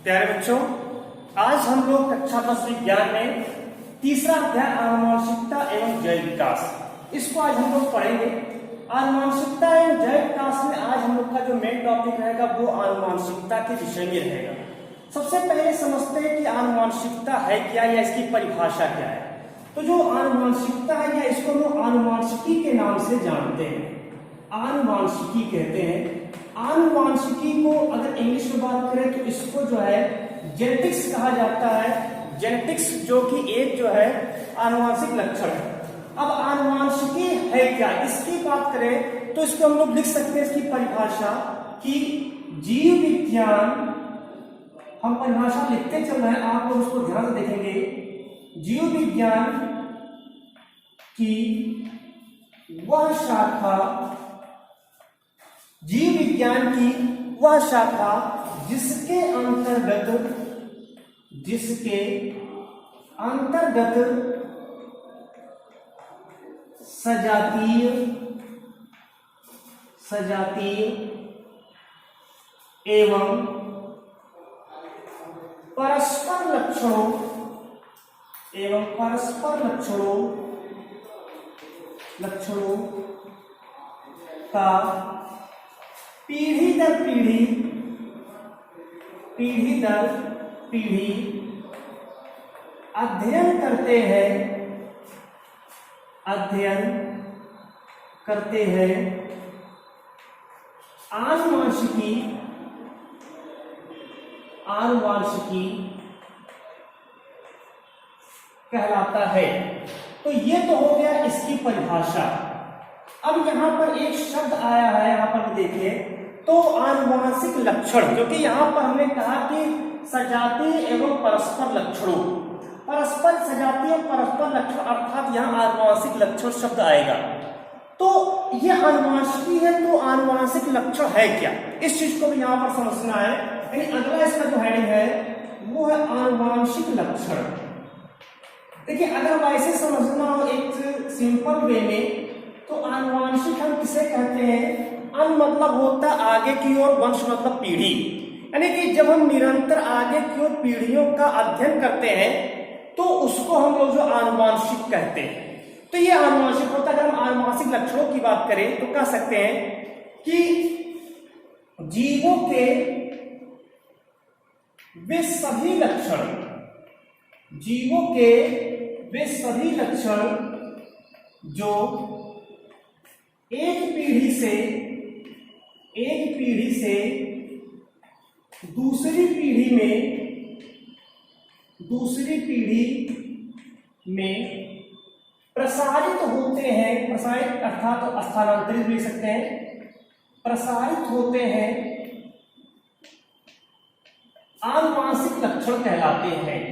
प्यारे बच्चों, आज हम लोग कक्षा 10 विज्ञान में तीसरा अध्याय आनुवंशिकता एवं जैव विकास, इसको आज हम लोग पढ़ेंगे। आनुवंशिकता एवं जैव विकास में आज हम लोग का जो मेन टॉपिक रहेगा वो आनुवंशिकता के विषय में रहेगा। सबसे पहले समझते हैं कि आनुवंशिकता है क्या या इसकी परिभाषा क्या है। तो जो आनुवंशिकता है या इसको हम आनुवंशिकी के नाम से जानते हैं, आनुवंशिकी कहते हैं। आनुवंशिकी को अगर इंग्लिश में बात करें तो इसको जो है जेनेटिक्स कहा जाता है। जेनेटिक्स जो कि एक जो है आनुवंशिक लक्षण है। अब आनुवंशिकी है क्या, इसकी बात करें तो इसको हम लोग लिख सकते हैं, इसकी परिभाषा कि जीव विज्ञान, हम परिभाषा लिखते चल रहे हैं, आप लोग उसको ध्यान से देखेंगे। जीव विज्ञान की वह शाखा, जीव विज्ञान की वह शाखा जिसके अंतर्गत सजातीय एवं परस्पर लक्षणों का पीढ़ी दर पीढ़ी अध्ययन करते हैं आनुवंशिकी कहलाता है। तो ये तो हो गया इसकी परिभाषा। अब यहां पर एक शब्द आया है, यहां पर देखिए, तो आनुवंशिक लक्षण, जो कि यहां पर हमने कहा कि सजातीय एवं परस्पर लक्षणों, परस्पर सजातीय और परस्पर लक्षण, अर्थात यहां आनुवंशिक लक्षण शब्द आएगा। तो ये आनुवंशिकी है, तो आनुवंशिक लक्षण है क्या, इस चीज को भी यहां पर समझना है। यानी अगला इसका जो हेडिंग है वो है आनुवंशिक लक्षण। देखिए, अगर वैसे समझना हो एक सिंपल वे में, तो आनुवंशिक हम किसे कहते हैं? अन मतलब होता आगे की ओर, वंश मतलब पीढ़ी, यानी कि जब हम निरंतर आगे की ओर पीढ़ियों का अध्ययन करते हैं तो उसको हम लोग जो आनुवंशिक कहते हैं। तो ये आनुवंशिक होता है। अगर हम आनुवंशिक लक्षणों की बात करें तो कह सकते हैं कि जीवों के वे सभी लक्षण जो एक पीढ़ी से दूसरी पीढ़ी में प्रसारित होते हैं, प्रसारित अर्थात स्थानांतरित भी सकते हैं, प्रसारित होते हैं, आनुवंशिक लक्षण कहलाते हैं।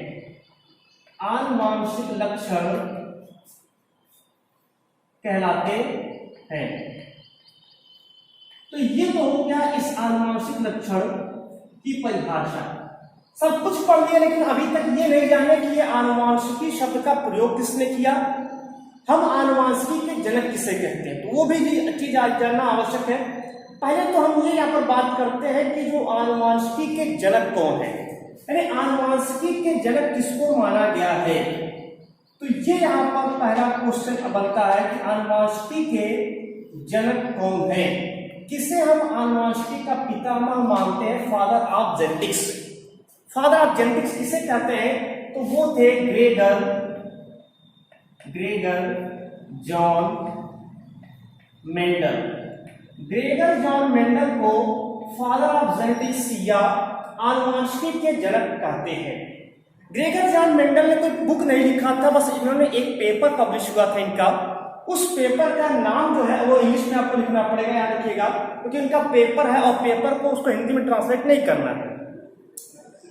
आनुवंशिक लक्षण कहलाते हैं। तो ये तो हो गया इस आनुवंशिक लक्षण की परिभाषा। सब कुछ पढ़ लिया, लेकिन अभी तक ये नहीं जाने कि ये आनुवंशिकी शब्द का प्रयोग किसने किया, हम आनुवंशिकी के जनक किसे कहते हैं, तो वो भी चीज आज जानना आवश्यक है। पहले तो हम ये यहाँ पर बात करते हैं कि जो आनुवंशिकी के जनक कौन है, यानी आनुवंशिकी के जनक किसको माना गया है। तो ये यहाँ पर पहला क्वेश्चन बनता है कि आनुवंशिकी के जनक कौन है, किसे हम आनुवंशिकी का पितामह मानते हैं, father of genetics. Father of genetics किसे कहते हैं? तो वो थे Gregor John Mendel. Gregor John Mendel को फादर ऑफ जेनेटिक्स या आनुवंशिकी के जनक कहते हैं। ग्रेगर जॉन मेंडल ने कोई बुक नहीं लिखा था, बस इन्होंने एक पेपर पब्लिश हुआ था इनका। उस पेपर का नाम जो है वो इंग्लिश में आपको लिखना पड़ेगा, याद रखिएगा, क्योंकि इनका पेपर है और पेपर को उसको हिंदी में ट्रांसलेट नहीं करना है।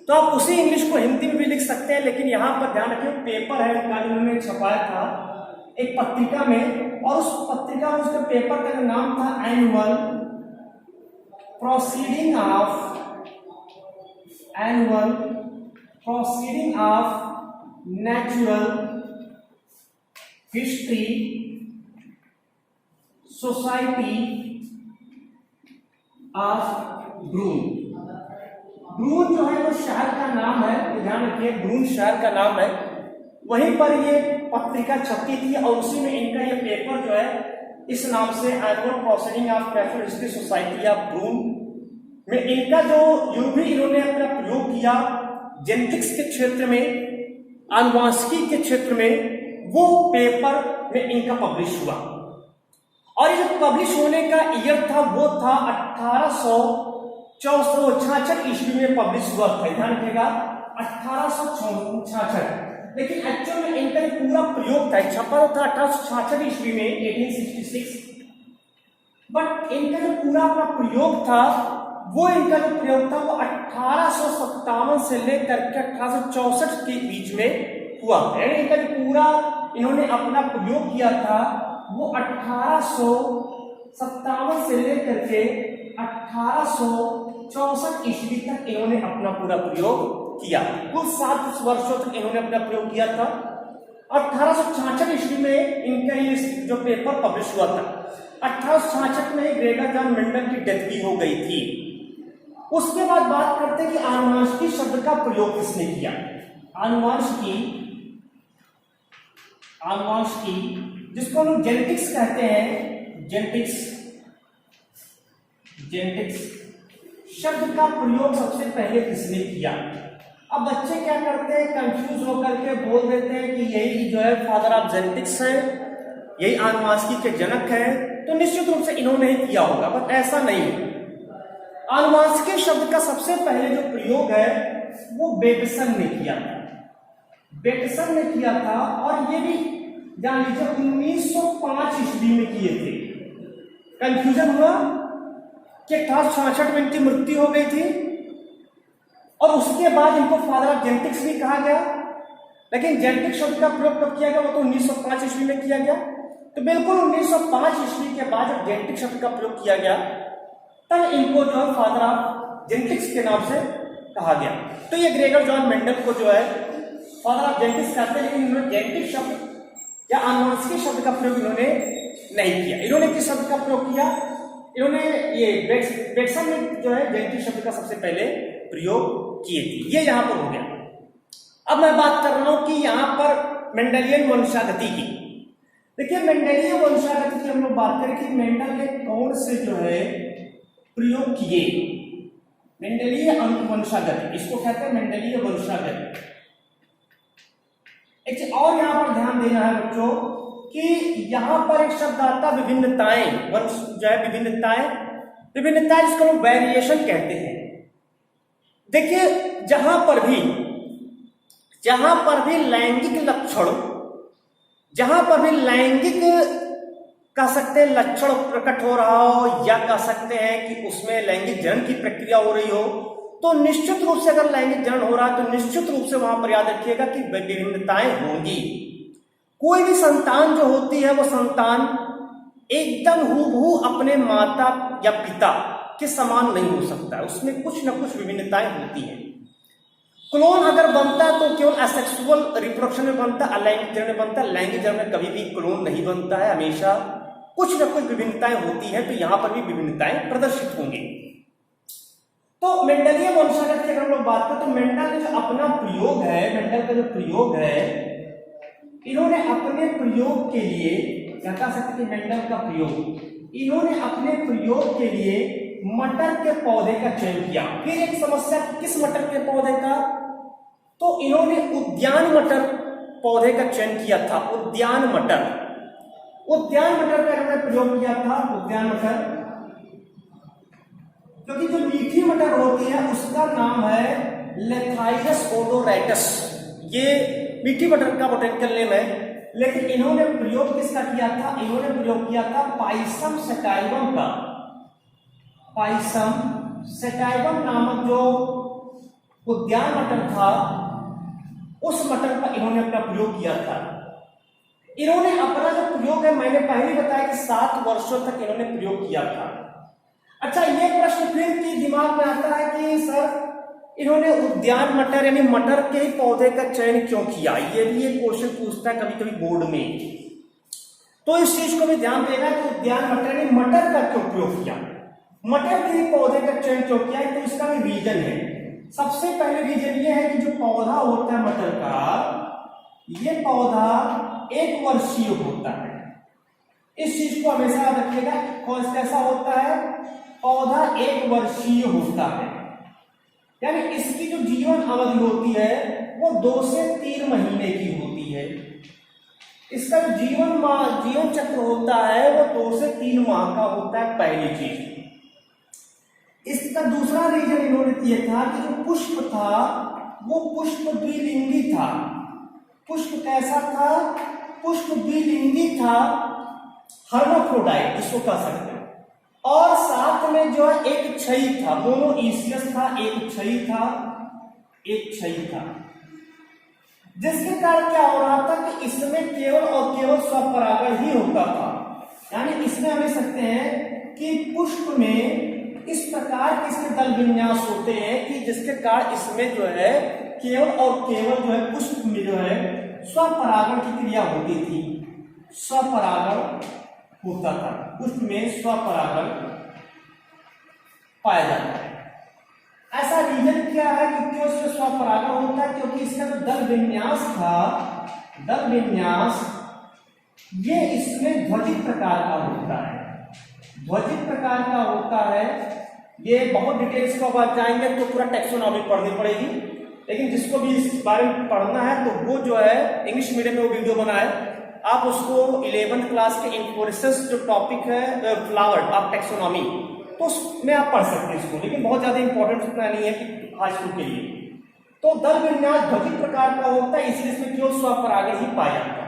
तो आप उसी इंग्लिश को हिंदी में भी लिख सकते हैं, लेकिन यहाँ पर ध्यान रखिए पेपर है इनका, इन्होंने छपाया था एक पत्रिका में, और उस पत्रिका में उसके पेपर का नाम था annual proceeding of natural history society of Brunn. Brunn जो है वो शहर का नाम है, ध्यान रखिए ब्रून शहर का नाम है। वहीं पर ये पत्रिका छपी थी और उसी में इनका ये पेपर जो है इस नाम से annual proceeding of natural history society of Brünn में इनका जो भी इन्होंने अपना प्रयोग किया जेनेटिक्स के क्षेत्र में, आनुवांशिकी के क्षेत्र में, वो पेपर में इनका पब्लिश हुआ। और ये जो पब्लिश होने का ईयर था वो था 1866 ईस्वी में पब्लिश हुआ था। ध्यान रखिएगा 1866, लेकिन एक्चुअल में इनका जो पूरा प्रयोग था छपा था 1866 ईस्वी में 1866, बट इनका जो पूरा अपना प्रयोग था वो इनका जो प्रयोग था वो 1857 से लेकर के 1864 के बीच में हुआ। यानी इनका जो पूरा इन्होंने अपना प्रयोग किया था वो 1857 से लेकर के 1864 ईस्वी तक इन्होंने अपना पूरा प्रयोग किया। कुल 7 वर्षों तक इन्होंने अपना प्रयोग किया था। 1866 ईस्वी में इनका ये जो पेपर पब्लिश हुआ था। 1866 में ग्रेगर जॉन मेंडल की डेथ भी हो गई थी। उसके बाद बात करते हैं कि आनुवांशिकी शब्द का प्रयोग किसने किया। आनुवांशिकी जिसको लोग जेनेटिक्स कहते हैं, जेनेटिक्स शब्द का प्रयोग सबसे पहले किसने किया। अब बच्चे क्या करते हैं, कंफ्यूज होकर के बोल देते हैं कि यही जो है फादर ऑफ जेनेटिक्स है, यही आनुवांशिकी के जनक है, तो निश्चित रूप से इन्होंने ही किया होगा, बट ऐसा नहीं है। आनुवांशिकी शब्द का सबसे पहले जो प्रयोग है वो बेटसन ने किया था। बेटसन ने किया था और ये भी जान लीजिए 1905 ईस्वी में किए थे। कंफ्यूजन हुआ कि 1866 में इनकी मृत्यु हो गई थी और उसके बाद इनको फादर ऑफ जेनेटिक्स भी कहा गया, लेकिन जेनेटिक शब्द का प्रयोग कब किया गया, वो तो 1905 ईस्वी में किया गया। तो बिल्कुल 1905 ईस्वी के बाद जब जेनेटिक शब्द का प्रयोग किया गया तब इनको जो है फादर ऑफ जेनेटिक्स के नाम से कहा गया। तो ये ग्रेगर जॉन मेंडल को जो है फादर ऑफ जेनेटिक्स कहते हैं, लेकिन इन्होंने जेनेटिक शब्द या आनुवांशिकी शब्द का प्रयोग इन्होंने नहीं किया। इन्होंने किस शब्द का प्रयोग किया, इन्होंने ये बेटसन ने जो है जेनेटिक शब्द का सबसे पहले प्रयोग किए थे। ये यहां पर हो गया। अब मैं बात कर रहा हूं कि यहां पर मेंडेलियन वंशागति की। देखिए मेंडेलीय वंशागति की हम लोग बात करें कि मेंडल ने कौन से जो है प्रयोग किए। मेंडेलीय वंशागति, इसको कहते हैं मेंडेलीय वंशागति। एक चीज और यहां पर ध्यान देना है बच्चों कि यहां पर एक शब्द आता है विभिन्नताएं, वंश जो है विभिन्नताएं जिसको हम वेरिएशन कहते हैं। देखिए जहां पर भी लैंगिक लक्षण, जहां पर भी लैंगिक कह सकते हैं लक्षण प्रकट हो रहा हो, या कह सकते हैं कि उसमें लैंगिक जनन की प्रक्रिया हो रही हो, तो निश्चित रूप से अगर लैंगिक जनन हो रहा है तो निश्चित रूप से वहां पर याद रखिएगा कि विभिन्नताएं होंगी। कोई भी संतान जो होती है वो संतान एकदम हूबहू अपने माता या पिता के समान नहीं हो सकता, उसमें कुछ न कुछ विभिन्नताएं होती हैं। क्लोन अगर बनता है तो केवल असेक्सुअल रिप्रोडक्शन में बनता है, अलैंगिक जनन में बनता है। लैंगिक जनन में कभी भी क्लोन नहीं बनता है, हमेशा कुछ न कुछ विभिन्नताएं होती हैं। तो यहां पर भी विभिन्नताएं प्रदर्शित होंगी। तो मेंडेलीय वंशागत की अगर हम लोग बात करें तो मेंडल का जो अपना प्रयोग है, मेंडल का जो प्रयोग है, इन्होंने अपने प्रयोग के लिए क्या कह सकते कि मेंडल का प्रयोग, इन्होंने अपने प्रयोग के लिए मटर के पौधे का चयन किया। फिर एक समस्या, किस मटर के पौधे का, तो इन्होंने उद्यान मटर पौधे का चयन किया था। उद्यान मटर का इन्होंने प्रयोग किया था। उद्यान मटर, क्योंकि जो मीठी मटर होती है उसका नाम है लेथाइडस ओडोरैटस, ये मीठी मटर का बोटेनिकल नेम है। लेकिन इन्होंने प्रयोग किसका किया था, इन्होंने प्रयोग किया था पाइसम सेटाइवम का। पाइसम सेटाइवम नामक जो उद्यान मटर था उस मटर का इन्होंने अपना प्रयोग किया था। इन्होंने अपना जो प्रयोग है, मैंने पहले बताया कि 7 वर्षों तक इन्होंने प्रयोग किया था। अच्छा, ये प्रश्न फिर की दिमाग में आता है कि सर इन्होंने उद्यान मटर यानी मटर के ही पौधे का चयन क्यों किया। ये भी एक क्वेश्चन पूछता है कभी कभी बोर्ड में, तो इस चीज को भी ध्यान देना कि उद्यान मटर यानी मटर का क्यों प्रयोग किया, मटर के ही पौधे का चयन क्यों किया, तो इसका भी रीजन है। सबसे पहले रीजन ये है कि जो पौधा होता है मटर का, ये पौधा 1 वर्षीय होता है। इस चीज को हमेशा याद रखिएगा। कौन कैसा होता है? पौधा 1 वर्षीय होता है, यानी इसकी जो जीवन अवधि होती है वो 2 से 3 महीने की होती है। इसका जो जीवन चक्र होता है वो 2 से 3 माह का होता है, पहली चीज। इसका दूसरा रीजन इन्होंने ये था कि जो पुष्प था वो पुष्प द्विलिंगी था। पुष्प कैसा था? पुष्प द्विलिंगी था, हर्माफ्रोडाइट जिसको कह सकते हैं। और साथ में जो है एक क्षयी था, मोनोइसियस था, एक क्षयी था, जिसके कारण क्या हो रहा था कि इसमें केवल और केवल स्वपरागण ही होता था। यानी इसमें हम सकते हैं कि पुष्प में इस प्रकार के इसके दल विन्यास होते हैं कि जिसके कारण इसमें जो है केवल और केवल जो है पुष्प में जो है स्वपरागण की क्रिया होती थी, स्वपरागण होता था, पुष्प में स्वपरागण पाया जाता है। ऐसा रीजन क्या है कि क्यों इसमें स्वपरागण होता है? क्योंकि इसका जो दल विन्यास था, दल विन्यास ये इसमें ध्वजित प्रकार का होता है, ध्वजित प्रकार का होता है। ये बहुत डिटेल्स को अब जाएंगे तो पूरा टेक्सोनॉमी पढ़नी पड़ेगी, लेकिन जिसको भी इस बारे में पढ़ना है तो वो जो है इंग्लिश मीडियम में वो वीडियो बना है, आप उसको 11th क्लास के इन्फ्लोरेसेंस जो टॉपिक है फ्लावर ऑफ टेक्सोनॉमी, तो उसमें आप पढ़ सकते हैं इसको, लेकिन बहुत ज्यादा इंपॉर्टेंट उतना नहीं है कि हाई स्कूल के लिए। तो दल विन्यास ध्वजित प्रकार का होता है, इसलिए इसमें केवल स्वपरागण ही पाया जाता है।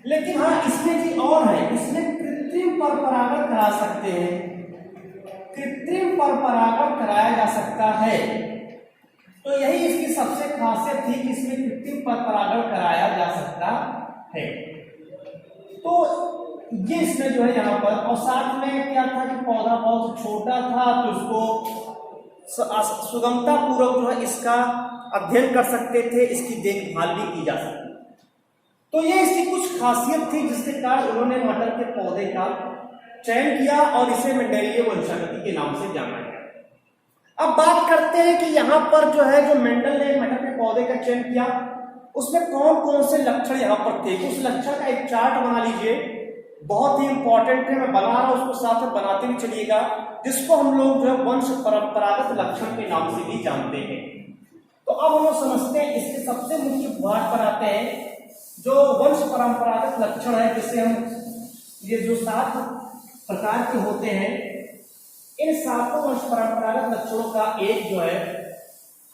लेकिन हाँ, इसमें चीज और है, इसमें कृत्रिम परपरागण करा सकते हैं, कृत्रिम परपरागण कराया जा सकता है। तो यही इसकी सबसे खासियत थी कि इसमें कृत्रिम परपरागण कराया जा सकता है। तो ये इसमें जो है यहाँ पर, और साथ में क्या था कि पौधा बहुत छोटा था तो उसको सुगमता पूर्वक जो है इसका अध्ययन कर सकते थे, इसकी देखभाल भी की जा सकती। तो ये इसकी कुछ खासियत थी जिसके कारण उन्होंने मटर के पौधे का चयन किया और इसे मेंडेलिय वंशागति के नाम से जाना गया। अब बात करते हैं कि यहाँ पर जो है जो मेंडल ने मटर के पौधे का चयन किया उसमें कौन कौन से लक्षण यहाँ पर थे। उस लक्षण का एक चार्ट बना लीजिए, बहुत ही इंपॉर्टेंट है, मैं बना रहा हूं उसको साथ में बनाते भी चलिएगा, जिसको हम लोग जो है वंश परंपरागत लक्षण के नाम से भी जानते हैं। तो अब हम लोग समझते हैं, इसके सबसे मुख्य भाग पर आते हैं जो वंश परंपरागत लक्षण है, जिसे हम ये जो 7 प्रकार के होते हैं, इन 7 वंश परंपरागत लक्षणों का एक जो है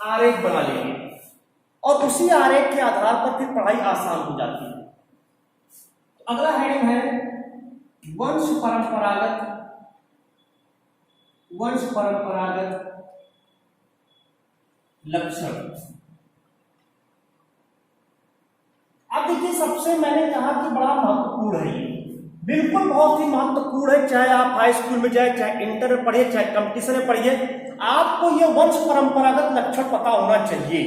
आरेख बना लेंगे और उसी आरेख के आधार पर फिर पढ़ाई आसान हो जाती है। अगला हेडिंग है वंश परंपरागत लक्षण। अब देखिए, सबसे मैंने कहा कि बड़ा महत्वपूर्ण है, ये बिल्कुल बहुत ही महत्वपूर्ण है, चाहे आप हाई स्कूल में जाए, चाहे इंटर में पढ़िए, चाहे कंपटीशन में पढ़िए, आपको ये वंश परंपरागत लक्षण पता होना चाहिए,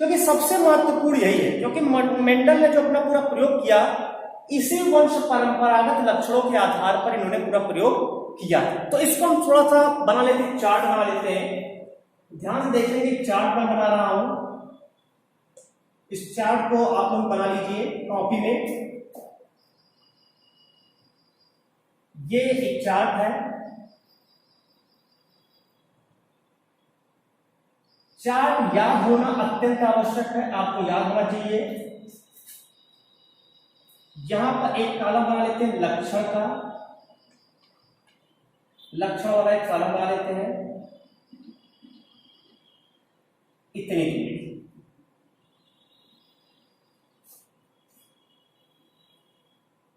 क्योंकि सबसे महत्वपूर्ण यही है। क्योंकि मेंडल ने जो अपना पूरा प्रयोग किया, इसी वंश परंपरागत लक्षणों के आधार पर इन्होंने पूरा प्रयोग किया। तो इसको हम थोड़ा सा बना लेते हैं, चार्ट बना लेते हैं। ध्यान से देखेंगे, चार्ट मैं बना रहा हूं, इस चार्ट को आप लोग बना लीजिए कॉपी में। ये एक चार्ट है, चार्ट याद होना अत्यंत आवश्यक है, आपको याद होना चाहिए। यहां पर एक कॉलम बना लेते हैं लक्षण का, लक्षण वाला एक कॉलम बना लेते हैं, इतनी दूरी।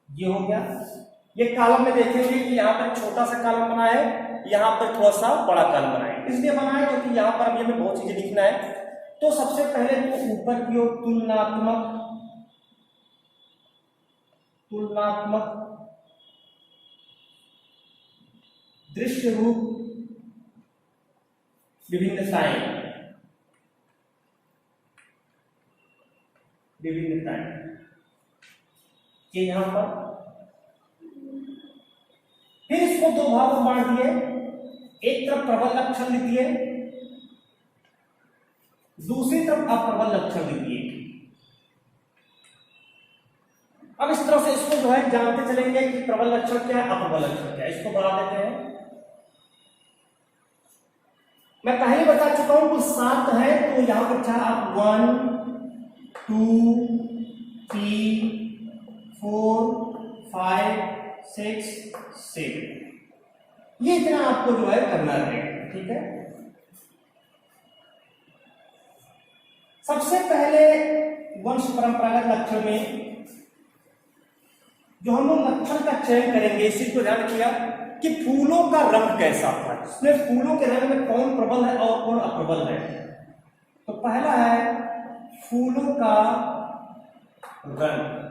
ये हो गया। ये कॉलम में देखेंगे कि यहां पर छोटा सा कॉलम बना है, यहां पर थोड़ा सा बड़ा कॉलम बना है, इसलिए बना है क्योंकि यहां पर अभी हमें बहुत चीजें लिखना है। तो सबसे पहले तो ऊपर की ओर तुलनात्मक दृश्य रूप विभिन्नताएं, ये यहां पर। फिर इसको 2 भागों में बांट दिए, एक तरफ प्रबल लक्षण लिख दिए दूसरी तरफ अप्रबल लक्षण लिखिए। अब इस तरह से इसको जो है जानते चलेंगे कि प्रबल लक्षण क्या है, अप्रबल लक्षण क्या है। इसको बढ़ा देते हैं। मैं पहले बता चुका हूं कुल 7 है, तो यहां पर चाहे आप 1 2 3 4 5 6 7 ये इतना आपको जो है करना रहेगा। ठीक है, सबसे पहले वंश परंपरागत लक्षण में जो हम लोग लक्षण का चयन करेंगे, इस चीज को ध्यान रखिएगा कि फूलों का रंग कैसा था, इसमें फूलों के रंग में कौन प्रबल है और कौन अप्रबल है। तो पहला है फूलों का रंग।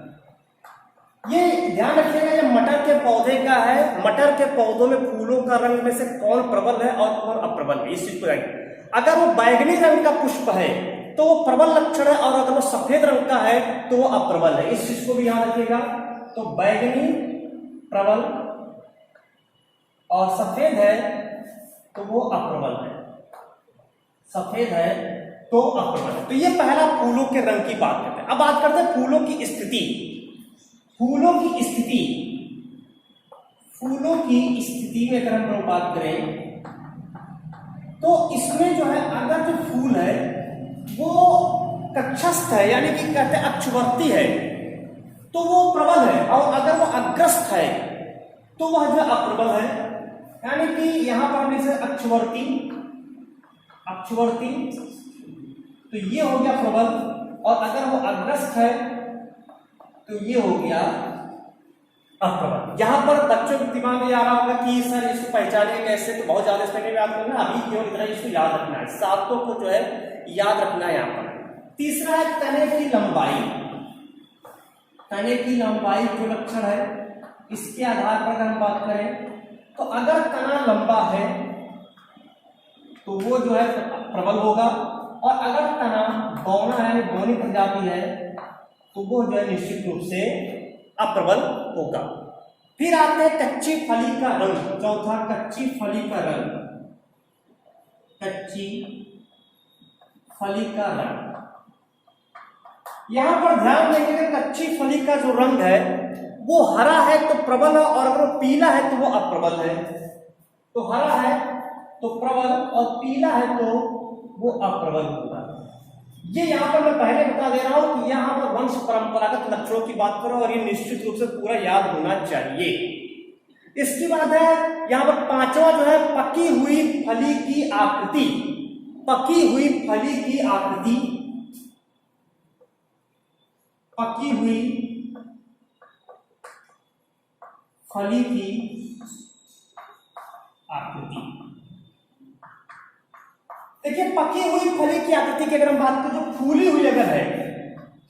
ये ध्यान रखिएगा, ये मटर के पौधे का है। मटर के पौधों में फूलों का रंग में से कौन प्रबल है और कौन अप्रबल है, इस चीज को जानिए। अगर वो बैगनी रंग का पुष्प है तो वो प्रबल लक्षण है, और अगर वो सफेद रंग का है तो वो अप्रबल है, इस चीज को भी याद रखिएगा। तो बैगनी प्रबल और सफेद है तो वो अप्रबल है, सफेद है तो अप्रबल है। तो ये पहला फूलों के रंग की बात करते हैं। अब बात करते हैं फूलों की स्थिति। फूलों की स्थिति, फूलों की स्थिति में अगर हम लोग बात करें तो इसमें जो है, अगर जो फूल है वो कक्षस्थ है, यानी कि कहते हैं अक्षवर्ती है, तो वो प्रबल है। और अगर वो अग्रस्त है तो वह जो अप्रबल है, यानी कि यहां पर जैसे अक्षवर्ती, अक्षवर्ती तो ये हो गया प्रबल, और अगर वो अग्रस्त है तो ये हो गया अप्रबल। यहां पर बच्चों के दिमाग में आ रहा होगा कि सर इसको पहचाने कैसे, तो बहुत ज्यादा इसमें याद करना, अभी केवल इतना इसको याद रखना है, 7 को जो है याद रखना है यहां पर। तीसरा है तने की लंबाई। तने की लंबाई जो लक्षण है, इसके आधार पर अगर हम बात करें तो अगर तना लंबा है तो वो जो है प्रबल होगा, और अगर तना बौना है, बौनी प्रजाति है, तो वो जो है निश्चित रूप से अप्रबल होगा। फिर आते हैं कच्ची फली का रंग। चौथा कच्ची फली का रंग। कच्ची फली का रंग, यहां पर ध्यान देंगे कि कच्ची फली का जो रंग है वो हरा है तो प्रबल है, और अगर वो पीला है तो वो अप्रबल है। तो हरा है तो प्रबल और पीला है तो वो अप्रबल होगा। ये यहां पर मैं पहले बता दे रहा हूं कि यहां पर वंश परंपरागत लक्षणों की बात करो, और ये निश्चित रूप से पूरा याद होना चाहिए। इसके बाद है यहां पर 5वां जो है पकी हुई फली की आकृति। पकी हुई फली की आकृति, पकी हुई फली की आकृति। देखिए, पकी हुई फली की आकृति की अगर हम बात करें, जो फूली हुई अगर है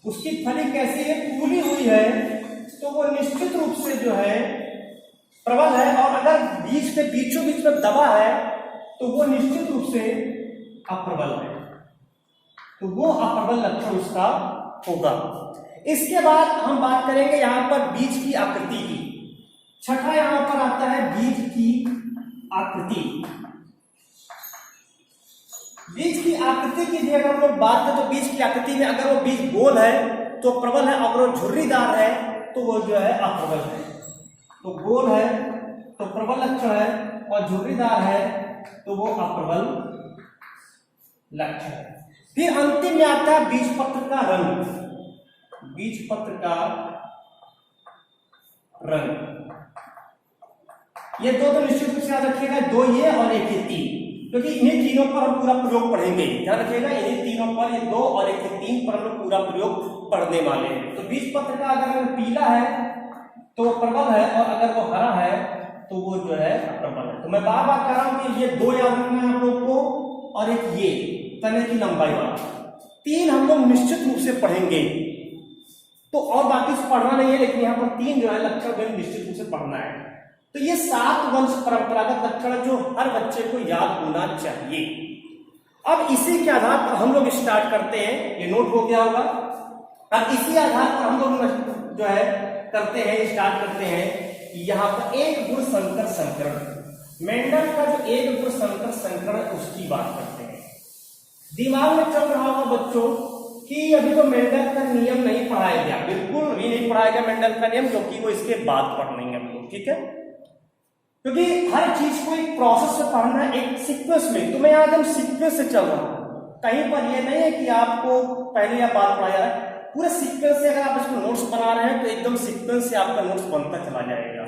उसकी फली कैसी है, फूली हुई है, तो वो निश्चित रूप से जो है प्रबल है, और अगर बीज के बीचों बीच में दबा है तो वो निश्चित रूप से अप्रबल है, तो वो अप्रबल लक्षण उसका होगा। इसके बाद हम बात करेंगे यहां पर बीज की आकृति की। छठा यहां पर आता है बीज की आकृति। बीज की आकृति की भी अगर हम लोग बात करें तो बीज की आकृति में अगर वो बीज गोल है तो प्रबल है, अगर वो झुर्रीदार है तो वो जो है अप्रबल है। तो गोल है तो प्रबल लक्षण है, और झुर्रीदार है तो वो अप्रबल लक्षण है। फिर अंतिम में आता है बीज पत्र का रंग। बीज पत्र का रंग, ये दो तो निश्चित रूप से याद रखिएगा, 2 ये और 1 ये 3, क्योंकि इन्हीं तीनों पर हम पूरा प्रयोग पढ़ेंगे। ध्यान रखिएगा, इन्हीं तीनों पर, ये 2 और 1 ये 3 पर हम लोग पूरा प्रयोग पढ़ने वाले हैं। तो बीज पत्र का अगर पीला है तो वो प्रबल है, और अगर वो हरा है तो वो जो है अप्रबल है। तो मैं बार बार कह रहा हूं कि ये 2 याद रखना है आप लोग को, और एक ये तने की लंबाई वाला, 3 हम लोग निश्चित रूप से पढ़ेंगे। तो और बाकी से पढ़ना नहीं है, लेकिन यहाँ पर 3 जो है लक्षण निश्चित रूप से पढ़ना है। तो ये 7 वंश परंपरागत लक्षण जो हर बच्चे को याद होना चाहिए। अब इसी के आधार पर हम लोग स्टार्ट करते हैं, ये नोट हो गया होगा। अब इसी आधार पर हम लोग जो है करते हैं, स्टार्ट करते हैं यहाँ पर एक गुण संकर संकरण। मेंडल का जो एक गुण संकर संकरण उसकी बात करते हैं। दिमाग में चल रहा होगा बच्चों कि अभी तो मेंडल का नियम नहीं पढ़ाया गया, बिल्कुल भी नहीं पढ़ाया गया मेंडल का नियम, क्योंकि वो इसके बाद पढ़ेंगे हम लोग, ठीक है। क्योंकि हर चीज को एक प्रोसेस से पढ़ना है, एक सीक्वेंस में। तो मैं आज हम सीक्वेंस से चल रहा हूं, कहीं पर ये नहीं है कि आपको पहले या बाद पढ़ाया जा रहा है, पूरे सीक्वेंस से अगर आप इसको नोट्स बना रहे हैं तो एकदम सीक्वेंस से आपका नोट्स बनता चला जाएगा।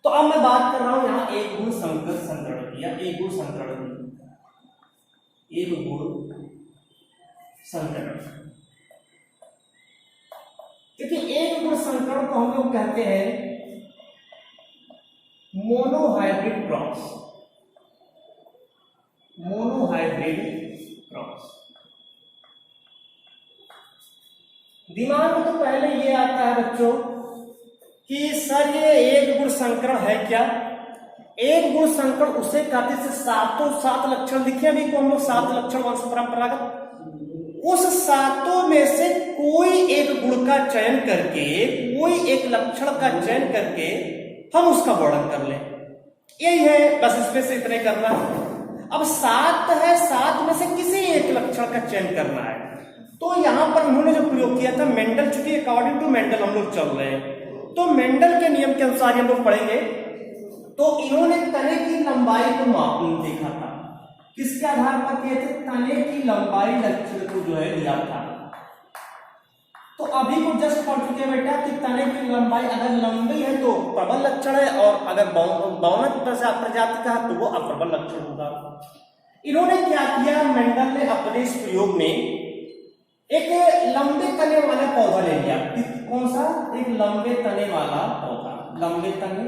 तो अब मैं बात कर रहा हूं यहां एक गुण संकर संकरण की, एक गुण संकरण, एक गुण संकरण। क्योंकि एक गुण संकरण को हम लोग कहते हैं मोनोहाइब्रिड क्रॉस, मोनोहाइब्रिड क्रॉस। दिमाग में तो पहले ये आता है बच्चों कि सर ये एक गुण संकरण है क्या? एक गुण संकरण उसे कहते हैं सातों सात लक्षण लिखे अभी को हम लोग, सात लक्षण वंश परंपरागत, उस सातों में से कोई एक गुण का चयन करके, कोई एक लक्षण का चयन करके हम उसका वर्णन कर लें, यही है बस। इसमें से इतने करना है। अब सात है, सात में से किसी एक लक्षण का चयन करना है। तो यहां पर उन्होंने जो प्रयोग किया था मेंडल, चूंकि अकॉर्डिंग टू मेंडल हम लोग चल रहे हैं, तो मेंडल के नियम के अनुसार हम लोग पढ़ेंगे। तो इन्होंने तने की लंबाई को मापना देखा था, किसके आधार पर किए थे? तने की लंबाई लक्षण को जो है दिया था। तो अभी को जस्ट पढ़ चुके बेटा कि तने की लंबाई अगर लंबी है तो प्रबल लक्षण है, और अगर बहुनक प्रजाति का है तो वो अप्रबल लक्षण होगा। इन्होंने क्या किया, मेंडल ने अपने इस प्रयोग में एक लंबे तने वाला पौधा ले लिया। कौन सा? एक लंबे तने वाला पौधा, लंबे तने,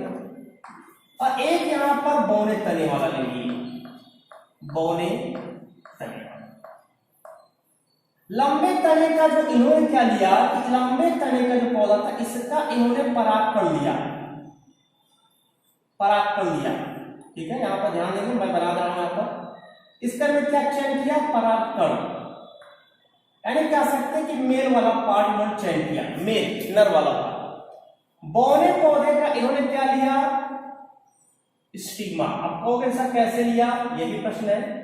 और एक यहां पर बौने तने वाला ले लिया, बौने तने। लंबे तने का जो इन्होंने क्या लिया कि लंबे तने का जो पौधा था इसका इन्होंने परागकण लिया, परागकण लिया, ठीक है। यहां पर ध्यान देंगे, मैं बना रहा हूं यहां पर। इसका मैं क्या चयन किया? परागकण, यानी कह सकते हैं कि मेल वाला पार्ट इन्होंने चयन किया, मेल नर वाला पार्ट। बौने पौधे का इन्होंने क्या लिया? स्टिग्मा। अब कहोगे ऐसा कैसे लिया? ये भी प्रश्न है।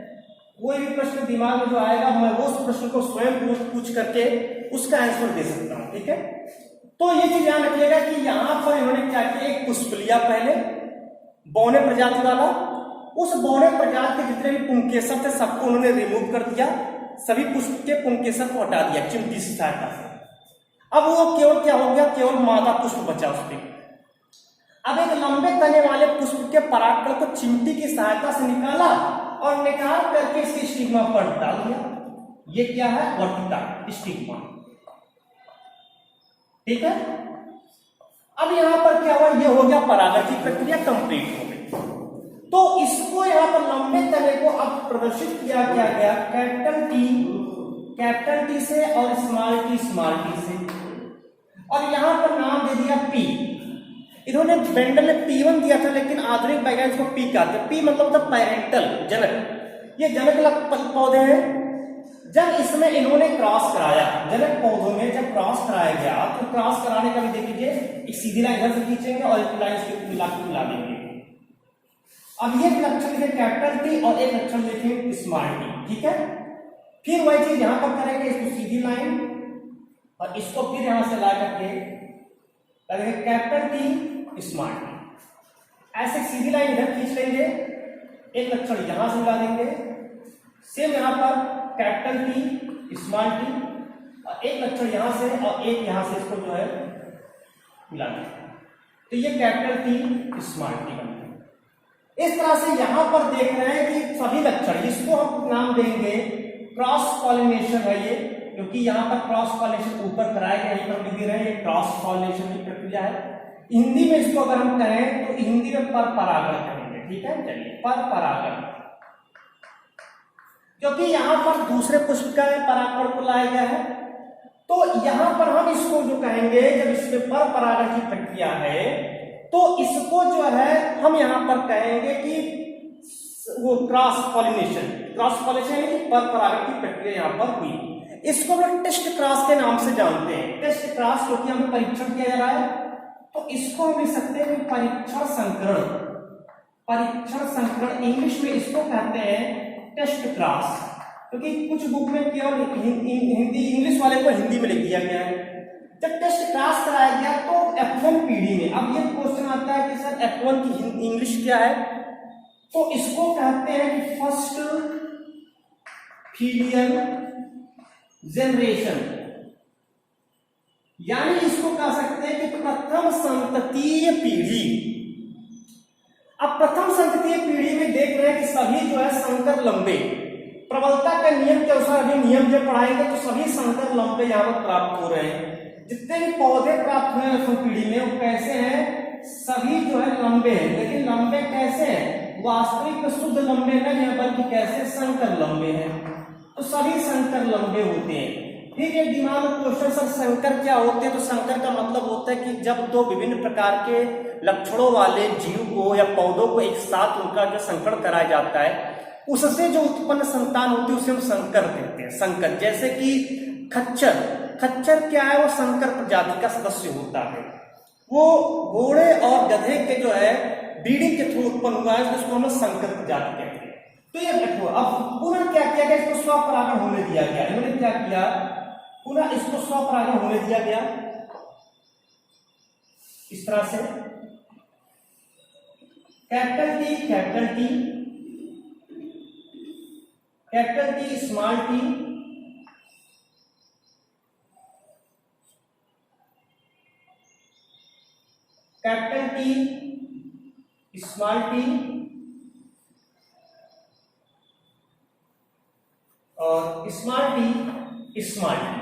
कोई भी प्रश्न दिमाग में जो आएगा मैं वो उस प्रश्न को स्वयं पूछ करके उसका आंसर दे सकता हूं, ठीक है। तो ये चीज ध्यान रखिएगा कि यहां पर इन्होंने क्या किया, एक पुष्प लिया पहले बौने प्रजाति वाला, उस बौने प्रजाति के जितने भी पुंकेसर थे सबको उन्होंने रिमूव कर दिया, सभी पुष्प के पुंकेसर को हटा दिया चिमटी से सहायता से। अब वो केवल क्या हो गया, केवल मादा पुष्प बचा उसमें। अब एक लंबे तने वाले पुष्प के परागकण को चिमटी की सहायता से निकाला और निकाल करके इसके स्टिग्मा पर डाल दिया। ये क्या है? वर्तिका, स्टिग्मा, ठीक है। अब यहां पर क्या हुआ, ये हो गया परागण की प्रक्रिया कंप्लीट हो गई। तो इसको यहां पर लंबे तने को अब प्रदर्शित किया गया कैपिटल टी से और स्मॉल टी से, और यहां पर नाम दे दिया पी। इन्होंने मेंडल ने P1 दिया था, लेकिन आधुनिक वैज्ञानिक को पी कहते हैं। पी मतलब था पैरेंटल, जनक। ये जनक पौधे हैं। जब इसमें इन्होंने क्रॉस कराया, जनक पौधों में जब क्रॉस कराया गया, तो क्रॉस कराने का भी देख लीजिए, एक सीधी लाइन इधर से खींचेंगे और एक लाइन से मिला देंगे। अब ये लक्षण लिखे कैपिटल टी और एक लक्षण लिखे स्मॉल टी, ठीक है। फिर वही चीज यहां पर करेंगे, इसको सीधी लाइन और इसको फिर यहां से ला करके कैपिटल टी स्मॉल टी, ऐसे सीधी लाइन इधर खींच लेंगे, एक लक्षण यहां से मिला देंगे, सेम यहां पर कैपिटल टी स्मॉल टी, और एक लक्षण यहां से और एक यहां से इसको जो है मिला देंगे। तो ये कैपिटल टी स्मॉल टी बन गया। इस तरह से यहां पर देख रहे हैं कि सभी लक्षण, इसको हम नाम देंगे क्रॉस पॉलिनेशन है ये, क्योंकि यहां पर क्रॉस पॉलिनेशन ऊपर कराया गया, यहीं पर लिख रहे हैं ये क्रॉस पॉलिनेशन की प्रक्रिया है। हिंदी में इसको अगर हम कहें तो हिंदी में पर परागण कहेंगे, ठीक है। चलिए, पर परागण, क्योंकि यहां पर दूसरे पुष्प का परागण को लाया गया है, तो यहां पर हम इसको जो कहेंगे, जब इसमें पर परागण की प्रक्रिया है तो इसको जो है हम यहां पर कहेंगे कि वो क्रॉस पॉलिनेशन यानी पर परागण की प्रक्रिया यहां पर हुई। इसको हम टेस्ट क्रॉस के नाम से जानते हैं। टेस्ट क्रॉस क्योंकि हमें परीक्षण किया जा रहा है, तो इसको हम लिख सकते हैं परीक्षण संकरण। परीक्षण संकरण इंग्लिश में इसको कहते हैं टेस्ट क्रॉस। क्योंकि कुछ बुक में केवल हिंदी इंग्लिश वाले को हिंदी में लिख दिया गया है। जब टेस्ट पास कराया गया तो F1 पीढ़ी में, अब ये क्वेश्चन आता है कि सर F1 की इंग्लिश क्या है, तो इसको कहते हैं कि फर्स्ट फीलियल जनरेशन, यानी इसको कह सकते हैं कि प्रथम संततीय पीढ़ी। अब प्रथम संततीय पीढ़ी में देख रहे हैं कि सभी जो है संकर लंबे, प्रबलता के नियम के अनुसार अभी नियम जब पढ़ाएंगे तो सभी संकर लंबे यहाँ पर प्राप्त हो रहे हैं। जितने भी पौधे प्राप्त हुए हैं पीढ़ी में वो कैसे हैं, सभी जो है लंबे हैं, लेकिन लंबे कैसे हैं, वास्तविक में शुद्ध लंबे नहीं है बल्कि कैसे संकर लंबे हैं, तो सभी संकर लंबे होते हैं। ठीक है, दिमाग में क्वेश्चन सर संकर क्या होते हैं, तो संकर का मतलब होता है कि जब दो विभिन्न प्रकार के लक्षणों वाले जीव को या पौधों को एक साथ उनका जो संकर कराया जाता है उससे जो उत्पन्न संतान होती है उसे हम संकर कहते हैं। संकर जैसे कि खच्चर, खच्चर क्या है, वो संकर प्रजाति का सदस्य होता है, वो घोड़े और गधे के जो है ब्रीडिंग के थ्रू उत्पन्न हुआ है, जिसको हम संकर प्रजाति कहते हैं। तो ये देखो अब पुनः क्या किया गया, इसको स्वपरागण होने दिया गया। इन्होंने क्या किया, पुनः इसको स्वपरागण होने दिया गया इस तरह से, capital T capital T, capital T small T, capital T small T और स्मॉल टी स्मॉल टी।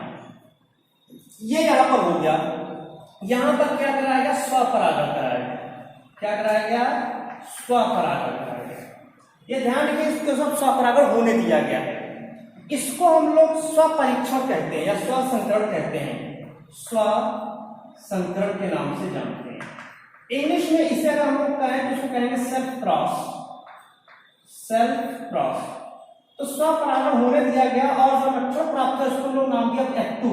ये यहां पर हो गया। यहां पर क्या कराया गया, स्वपरागण कराया गया। क्या कराया गया, स्वपरागण कराया गया। ये ध्यान रखिए, इसको सब स्वपरागण होने दिया गया है। इसको हम लोग स्वपरीक्षण कहते हैं या स्वसंकरण कहते हैं, स्वसंकरण के नाम से जानते हैं। इंग्लिश में इसे अगर हम लोग कहें तो इसको कहेंगे सेल्फ क्रॉस, सेल्फ क्रॉस। तो स्वपरागण होने दिया गया और जो लक्षण प्राप्त है उसको लोग नाम दिया F2।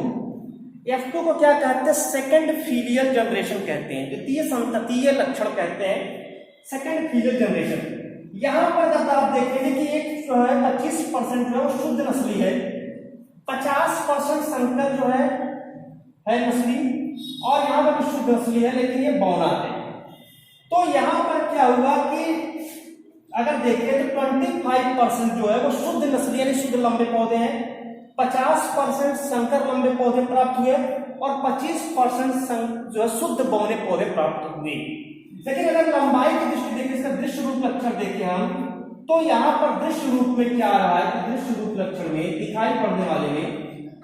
F2 को क्या कहते हैं, सेकंड फीलियल जनरेशन कहते हैं, द्वितीय संततीय लक्षण कहते हैं, सेकंड फीलियल जनरेशन। यहां पर जब आप देखेंगे कि एक जो है 25% जो है वो शुद्ध नस्ली है, 50% संकर जो है नस्ली, और यहां पर भी शुद्ध नस्ली है लेकिन ये बौना है। तो यहां पर क्या हुआ कि अगर देखें तो 25% जो है वो शुद्ध नस्ली यानी शुद्ध लंबे पौधे हैं, 50% संकर लंबे पौधे प्राप्त हुए और 25% जो है शुद्ध बौने पौधे प्राप्त हुए। लेकिन अगर लंबाई की दृष्टि देखें, इसका दृश्य रूप लक्षण देखें हम, तो यहाँ पर दृश्य रूप में क्या आ रहा है कि दृश्य रूप लक्षण में दिखाई पड़ने वाले में,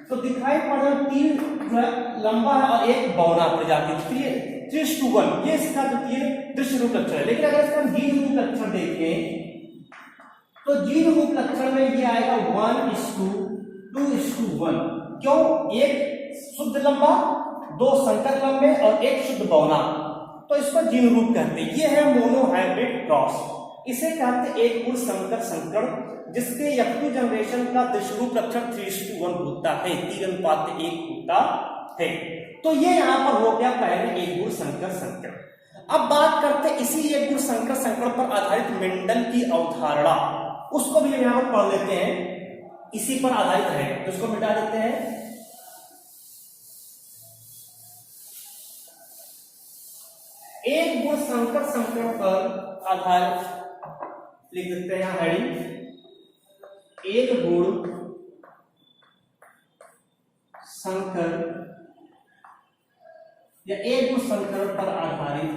तो दिखाई पड़ रहा 3 जो है लंबा है और 1 बौना प्रजाति, 3:1, ये इसका द्वितीय दृश्य रूप लक्षण है। लेकिन अगर इसका जीन रूप लक्षण देखें तो जीन रूप लक्षण में ये आएगा 1:2:1। क्यों, 1 शुद्ध लंबा, 2 संकर लंबे और 1 शुद्ध बौना, तो इसको जीन रूप कहते हैं। ये है मोनोहाइब्रिड क्रॉस, इसे कहते हैं एक गुण संकर संकरण, जिसके F2 जनरेशन का दृश्य रूप लक्षण 3:1 होता है, 3:1 होता है। तो ये यहां पर हो गया पहले एक गुण संकर संकरण। अब बात करते हैं इसी एक गुण संकर संकरण पर आधारित मेंडल की अवधारणा, उसको भी यहां पर पढ़ लेते हैं, इसी पर आधारित है, तो उसको मिटा देते हैं। एक गुण संकर संकरण पर आधारित लिख देते हैं यहां हेडिंग, एक गुण संकर या एक गुण संकरण पर आधारित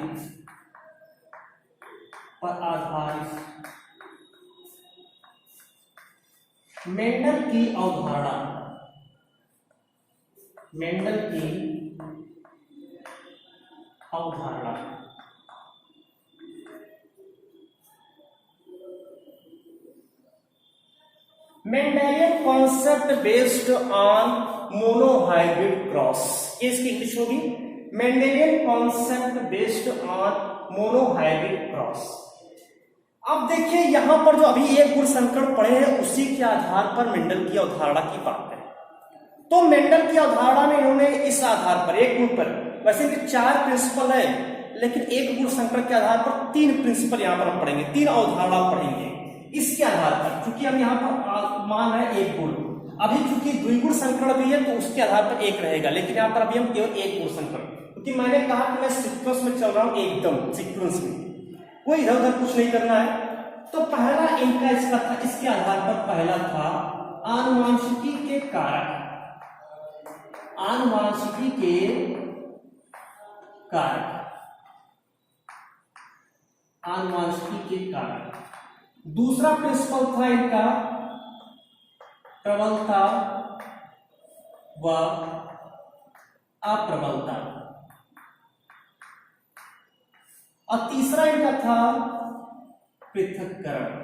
मेंडल की अवधारणा, मेंडल की अवधारणा। Mendelian concept based on monohybrid cross, ये इसकी इंग्लिश होगी, Mendelian concept based on monohybrid cross. अब देखिए यहां पर जो अभी एक गुण संकरण पढ़े हैं उसी के आधार पर मेंडल की अवधारणा की बात है। तो मेंडल की अवधारणा में इन्होंने इस आधार पर एक गुण पर, वैसे कि 4 प्रिंसिपल है लेकिन एक गुण संकरण के आधार पर 3 प्रिंसिपल यहां पर हम पढ़ेंगे, 3 अवधारणा पढ़ेंगे। इसके आधार पर, चूंकि हम यहाँ पर मान रहे हैं एक गुण, अभी चूंकि द्विगुण संकरण भी है तो उसके आधार पर एक रहेगा, लेकिन यहाँ पर अभी हम केवल एक गुण संकरण, क्योंकि मैंने कहा कि मैं सीक्वेंस में चल रहा हूं, एकदम सीक्वेंस में, कोई इधर उधर कुछ नहीं करना है। तो पहला इनका इसका था, इसके आधार पर पहला था आनुवांशिकी के कारक, आनुवांशिकी के कारक, आनुवांशिकी के कारक। दूसरा प्रिंसिपल था इनका प्रबलता व अप्रबलता, और तीसरा इनका था पृथक्करण।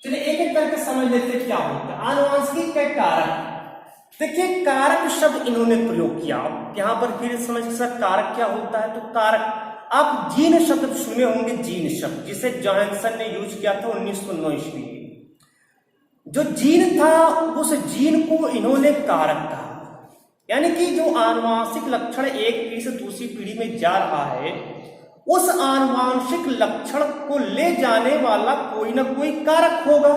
चलिए एक एक करके समझ लेते क्या होता है आनुवांशिकी के कारक। देखिए कारक शब्द इन्होंने प्रयोग किया, यहां पर फिर समझ सर कारक क्या होता है। तो कारक आप जीन शब्द सुने होंगे, जीन शब्द जिसे जॉनसन ने यूज किया था 1909 ईस्वी में। जो जीन था उस जीन को इन्होंने कारक कहा, यानी कि जो आनुवांशिक लक्षण एक पीढ़ी से दूसरी पीढ़ी में जा रहा है, उस आनुवांशिक लक्षण को ले जाने वाला कोई ना कोई कारक होगा,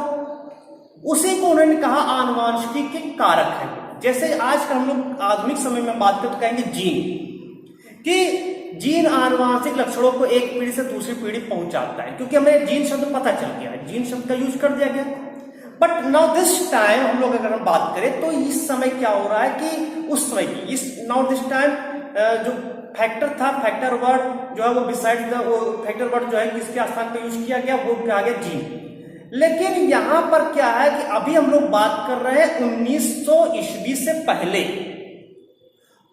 उसी को उन्होंने कहा आनुवांशिकी के कारक है। जैसे आज का हम लोग आधुनिक समय में बात करते कहेंगे जीन, कि जीन आनुवांशिक लक्षणों को एक पीढ़ी से दूसरी पीढ़ी पहुंचाता है, क्योंकि हमें जीन शब्द पता चल गया है, जीन शब्द का यूज कर दिया गया। बट नाउ दिस टाइम हम लोग अगर हम बात करें तो इस समय क्या हो रहा है कि उस समय की इस नाउ दिस टाइम जो फैक्टर था, फैक्टर वर्ड जो है वो बिसाइड वो फैक्टर वर्ड जो है किसके स्थान पर यूज किया गया, वो क्या गया जीन। लेकिन यहां पर क्या है कि अभी हम लोग बात कर रहे हैं 1900 ईस्वी से पहले,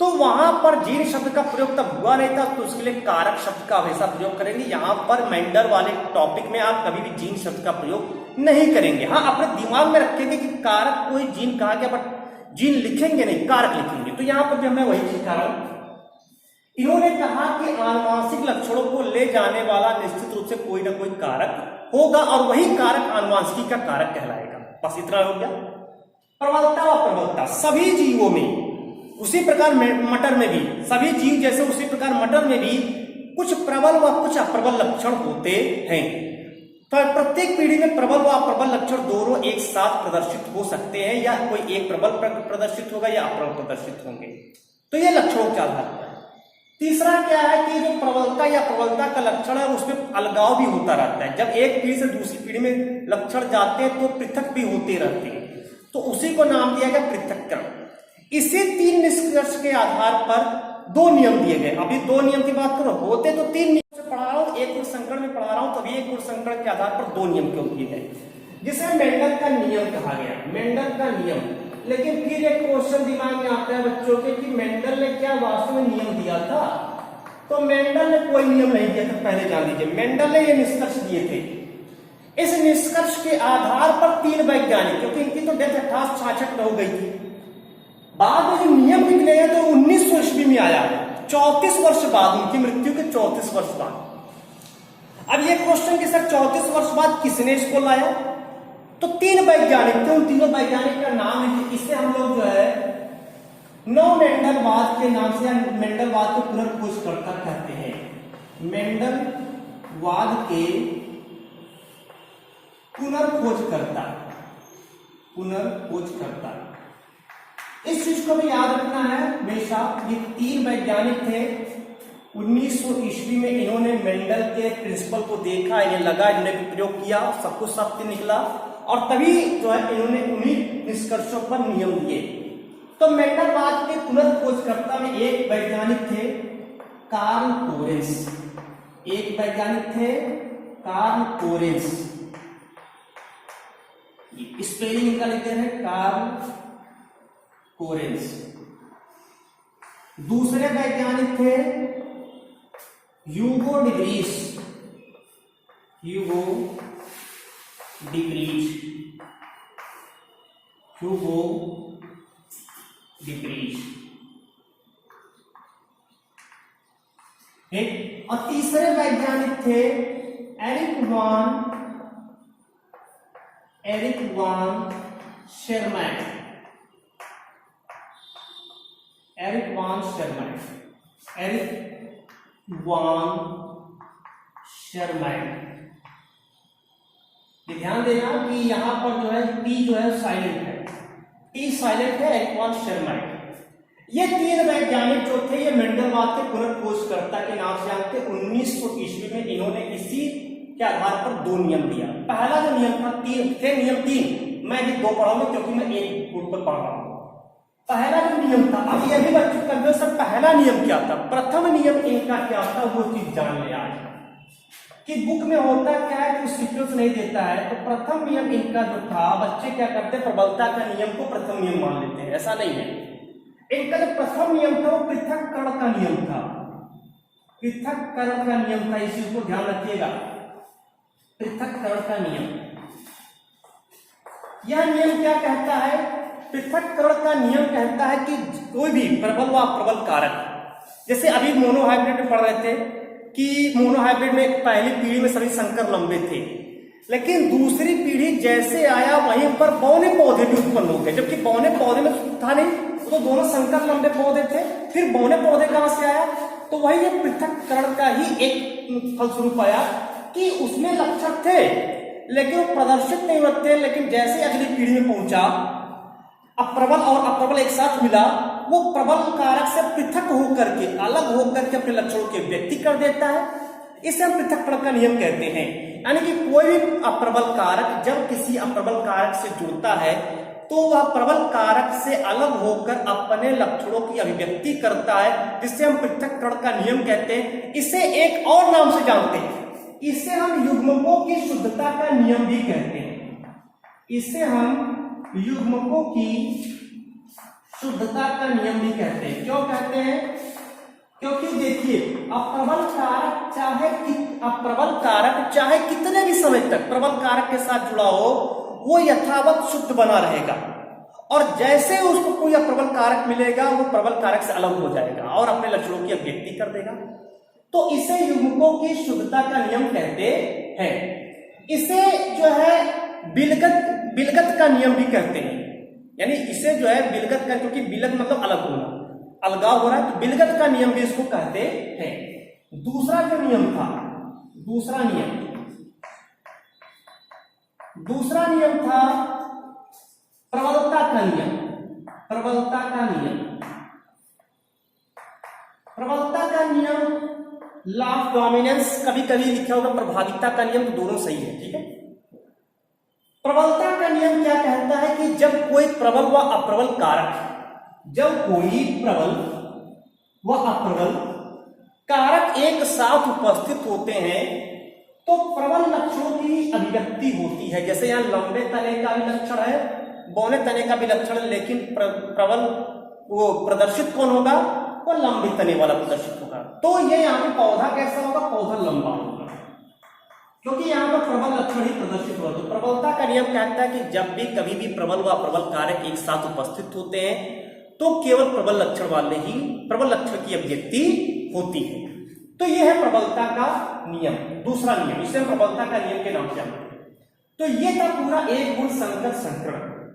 तो वहां पर जीन शब्द का प्रयोग तब हुआ नहीं था, तो उसके लिए कारक शब्द का हमेशा प्रयोग करेंगे। यहां पर मेंडल वाले टॉपिक में आप कभी भी जीन शब्द का प्रयोग नहीं करेंगे। हाँ अपने दिमाग में रखेंगे कि कारक कोई जीन कहा गया, बट जीन लिखेंगे नहीं, कारक लिखेंगे। तो यहां पर भी मैं वही चीज कर रहा हूं। इन्होंने कहा कि आनुवांशिक लक्षणों को ले जाने वाला निश्चित रूप से कोई ना कोई कारक होगा, और वही कारक आनुवांशिकी का कारक कहलाएगा। बस इतना हो गया। प्रबलता व प्रबलता सभी जीवों में, उसी प्रकार मटर में भी, सभी जीव जैसे उसी प्रकार मटर में भी कुछ प्रबल व कुछ अप्रबल लक्षण होते हैं। तो प्रत्येक पीढ़ी में प्रबल व अप्रबल लक्षण दोनों एक साथ प्रदर्शित हो सकते हैं, या कोई एक प्रबल प्रदर्शित होगा या अप्रबल प्रदर्शित होंगे। तो ये लक्षणों के आधार पर। तीसरा क्या है कि जो प्रबलता या प्रबलता का लक्षण है उसमें अलगाव भी होता रहता है। जब एक पीढ़ी से दूसरी पीढ़ी में लक्षण जाते हैं तो पृथक भी होते रहते हैं, तो उसी को नाम दिया गया पृथक्करण। इसी तीन निष्कर्ष के आधार पर दो नियम दिए गए। अभी दो नियम की बात करो, होते तो तीन नियम से पढ़ा रहा हूं, एक गुण संकरण में पढ़ा रहा हूं, तभी एक गुण संकरण के आधार पर दो नियम क्यों दिए गए, जिसे मेंडल का नियम कहा गया, मेंडल का नियम। लेकिन फिर एक क्वेश्चन दिमाग में आता है बच्चों के कि मेंडल ने क्या वास्तव में नियम दिया था? तो मेंडल ने कोई नियम नहीं दिया था, पहले जान लीजिए। मेंडल ने ये निष्कर्ष दिए थे। इस निष्कर्ष के आधार पर तीन वैज्ञानिक, क्योंकि इनकी तो डेथ 1866 में हो गई थी, बाद में जो नियम निकले हैं तो 1900 ईस्वी में आया, 34 वर्ष बाद, उनकी मृत्यु के 34 वर्ष बाद। अब ये क्वेश्चन कि सर 34 वर्ष बाद किसने इसको लाया? तो तीन वैज्ञानिक थे, उन तीनों वैज्ञानिक का नाम है, इसे हम लोग जो है नव मेंडलवाद के नाम से, मेंडलवाद के पुनर्खोजकर्ता कहते हैं। मेंडलवाद के पुनर्खोजकर्ता, पुनर्खोजकर्ता, इस चीज को भी याद रखना है हमेशा। ये तीन वैज्ञानिक थे, 1900 ईस्वी में इन्होंने मेंडल के प्रिंसिपल को देखा, इन्हें लगा, इन्होंने भी प्रयोग किया, सब कुछ सत्य निकला, और तभी जो है इन्होंने उन्हीं निष्कर्षों पर नियम दिए। तो मेंडलवाद के पुनर्खोजकर्ता में एक वैज्ञानिक थे कार्ल कोरेंस, एक वैज्ञानिक थे कार्ल कोरेंस, स्पेलिंग इनका लिखते हैं कार्ल कोरेंस। दूसरे वैज्ञानिक थे ह्यूगो डिब्रीज, ह्यूगो डिब्रीज, ह्यूगो डिब्रीज। और तीसरे वैज्ञानिक थे एरिक वान शेरमैन, एरिक वान शेरमैन, एरिक वान शेरमैन। ये ध्यान देना कि यहाँ पर जो है टी जो है साइलेंट है, टी साइलेंट है, एल्कोहल शर्माइट। ये तीन वैज्ञानिक जो थे ये मेंडलवाद के पुनर्खोजकर्ता के नाम से जानते। 1900 ईस्वी में इन्होंने इसी के आधार पर दो नियम दिया। पहला जो नियम था, तीन थे नियम, तीन मैं भी दो पढ़ाऊंगा क्योंकि मैं एक ग्रुप पर पढ़ रहा हूं। पहला जो नियम था, अब यह भी बच्चों का सर पहला नियम क्या था, प्रथम नियम इनका क्या था, वो चीज जान ले आज कि बुक में होता क्या है कि सीक्वेंस नहीं देता है। तो प्रथम नियम इनका जो था, बच्चे क्या करते हैं, प्रबलता का नियम को प्रथम नियम मान लेते हैं, ऐसा नहीं है। इनका जो प्रथम नियम था वो पृथक्करण का नियम था, पृथक्करण का नियम था, इस चीज को ध्यान रखिएगा, पृथक्करण का नियम। यह नियम क्या कहता है, पृथक्करण का नियम कहता है कि कोई भी प्रबल व अप्रबल कारक, जैसे अभी मोनोहाइब्रिड में पढ़ रहे थे कि मोनोहाइब्रिड में पहली पीढ़ी में सभी संकर लंबे थे, लेकिन दूसरी पीढ़ी जैसे आया वहीं पर बौने पौधे भी उत्पन्न हो गए, जबकि बौने पौधे में था नहीं, तो दोनों संकर लंबे पौधे थे। फिर बौने पौधे कहां से आया, तो वही ये पृथक्करण का ही एक फलस्वरूप आया कि उसमें लक्षण थे लेकिन वो प्रदर्शित नहीं होते, लेकिन जैसे अगली पीढ़ी में पहुंचा, अप्रबल और अप्रबल एक साथ मिला, वो प्रबल कारक से पृथक होकर के, अलग होकर के अपने लक्षणों की व्यक्ति कर देता है। इसे हम पृथक्करण का नियम कहते हैं। यानी कि कोई भी अप्रबल कारक जब किसी अप्रबल कारक से जुड़ता है तो वह प्रबल कारक से अलग होकर अपने लक्षणों की अभिव्यक्ति करता है, जिससे हम पृथक्करण का नियम कहते हैं। इसे एक और नाम से जानते हैं, इसे हम युग्मकों की शुद्धता का नियम भी कहते हैं। इसे हम युग्मकों की शुद्धता का नियम भी कहते हैं। क्यों कहते हैं, क्योंकि देखिए अप्रबल कारक चाहे कितने भी समय तक प्रबल कारक के साथ जुड़ा हो, वो यथावत शुद्ध बना रहेगा, और जैसे उसको कोई अप्रबल कारक मिलेगा वो प्रबल कारक से अलग हो जाएगा और अपने लक्षणों की अभिव्यक्ति कर देगा। तो इसे युग्मकों की शुद्धता का नियम कहते हैं। इसे जो है बिलगत का नियम भी कहते हैं। यानी इसे जो है बिलगत का, क्योंकि बिलग मतलब अलग होना, अलगाव हो रहा है, तो बिलगत का नियम भी इसको कहते हैं। दूसरा जो नियम था, दूसरा नियम था प्रबलता का नियम। प्रबलता का नियम लॉ ऑफ डोमिनेंस, कभी कभी लिखा होगा प्रभाविता का नियम, तो दोनों सही है, ठीक है। प्रबलता का नियम क्या कहता है कि जब कोई प्रबल व अप्रबल कारक, जब कोई प्रबल व अप्रबल कारक एक साथ उपस्थित होते हैं तो प्रबल लक्षणों की अभिव्यक्ति होती है। जैसे यहाँ लंबे तने का भी लक्षण है, बौने तने का भी लक्षण है, लेकिन प्रबल वो प्रदर्शित कौन होगा, वो लंबे तने वाला प्रदर्शित होगा। तो ये यहाँ पे पौधा कैसा होगा, पौधा लंबा होगा, क्योंकि यहाँ पर प्रबल लक्षण ही प्रदर्शित होगा। तो प्रबलता का नियम कहता है कि जब भी कभी भी प्रबल व प्रबल कारक एक साथ उपस्थित होते हैं तो केवल प्रबल लक्षण वाले ही प्रबल लक्षण की अभिव्यक्ति होती है। तो यह है प्रबलता का नियम, दूसरा नियम, इसे प्रबलता का नियम के नाम से जानते हैं। तो ये था पूरा एक गुण संकर संकरण।